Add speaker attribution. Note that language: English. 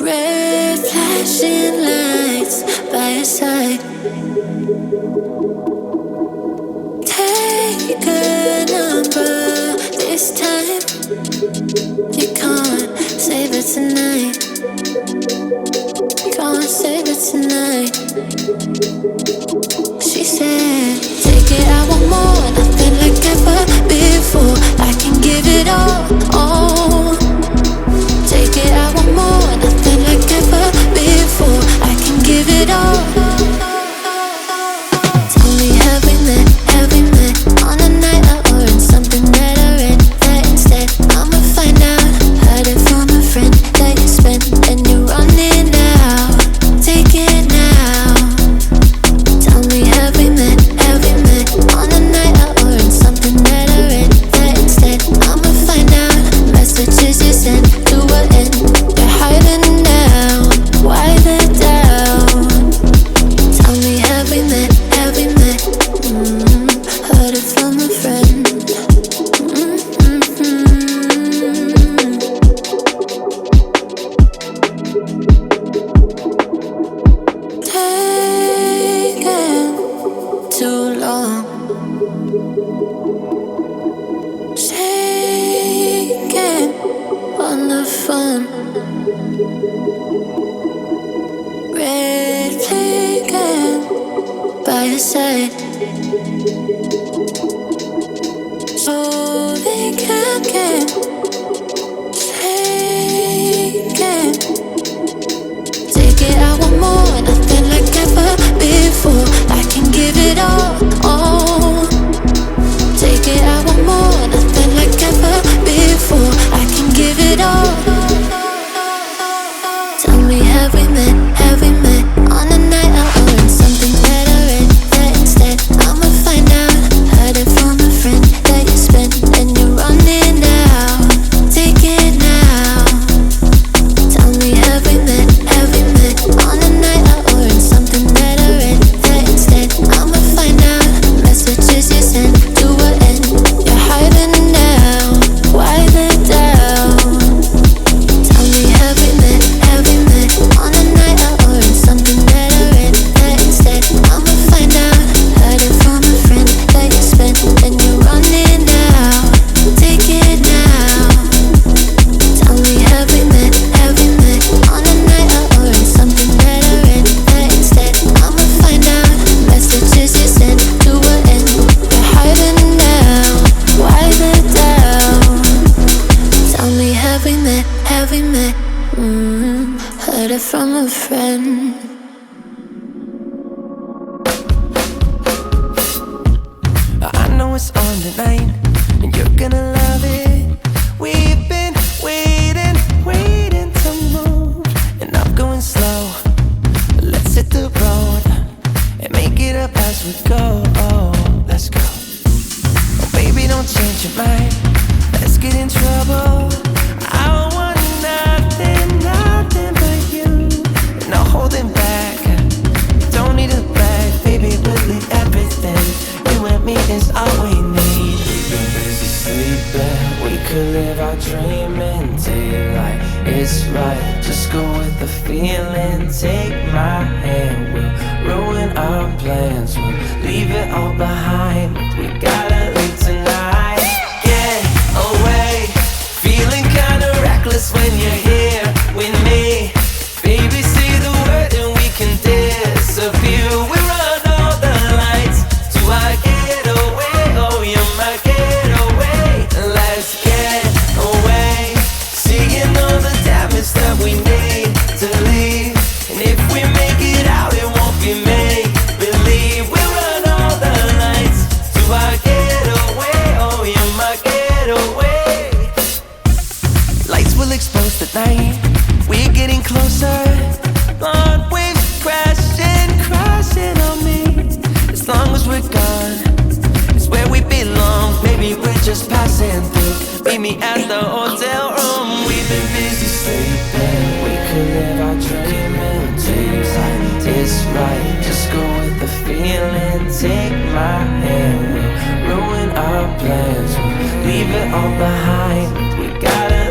Speaker 1: Red flashing lights by your side. Take a number this time. You can't save it tonight. Can't save it tonight. She said, take it, I want more. Nothing like ever before. I can give it all. Take it, I want more. Nothing like ever before. I can give it all. Tell me, have we met? Have we met on a night out or in something that I read? That instead I'ma find out. Heard it from a friend that you spent and you're running out. Take it now. Tell me, have we met? Have we met on a night out or in something that I read? That instead I'ma find out. Messages you sent to an end. You're hiding now. Why the doubt? Tell me, have we met? Have we met? Heard it from a friend. Taking too long. Shaking on the phone. Red flagging by your side. So they can't get shaken. Take it, I want more. Nothing like ever before. I can give it all. Take it, I want more. Nothing like ever before. I can give it all. Tell me, have we met? Have we met on a night out or in something that I read? That instead I'ma find out. Heard it from a friend that you spent and you're running out. Take it now. Tell me, have we met? Have we met on a night out or in something that I read? That instead I'ma find out. Messages you sent to an end. You're hiding now. Why the doubt? Tell me, have we met? Have we met on a night out or in something that I read? That instead I'ma find out. Heard it from a friend that you spent and you're running out. Take it now. Tell me, have we met? Have we met on a night out or in something that I read? That instead I'ma find out. Messages you sent to an end. You're hiding now. Why the doubt? Tell me, have we met? Have we met? Heard it from a friend.
Speaker 2: I know it's on tonight, and you're gonna love it. We've been waiting to move, and I'm going slow. Let's hit the road and make it up as we go. Let's go. Oh, baby, don't change your mind. Let's get in trouble. I want nothing but you. No holding back. Don't need a bag, baby. We'll leave everything. You and me is all we need. We've been busy sleeping. We could live our dream in daylight. It's right. Just go with the feeling. Take my hand. We'll ruin our plans. We'll leave it all behind. We gotta leave tonight. Get away. Feeling kinda reckless when you're here with me. Baby, say the word and we can disappear. We run all the lights to our getaway. Oh, you're my getaway. Let's get away. Seeing all the damage that we need to leave. And if we make it out, it won't be make believe. We run all the lights to our getaway. Oh, you're my getaway. Lights will expose the night. We're getting closer. Blonde waves crashing on me. As long as we're gone, it's where we belong. Maybe we're just passing through. Meet me at the hotel room. We've been busy sleeping. We could live our dream in daylight. It's right. Just go with the feeling. Take my hand. We'll ruin our plans. We'll leave it all behind. We gotta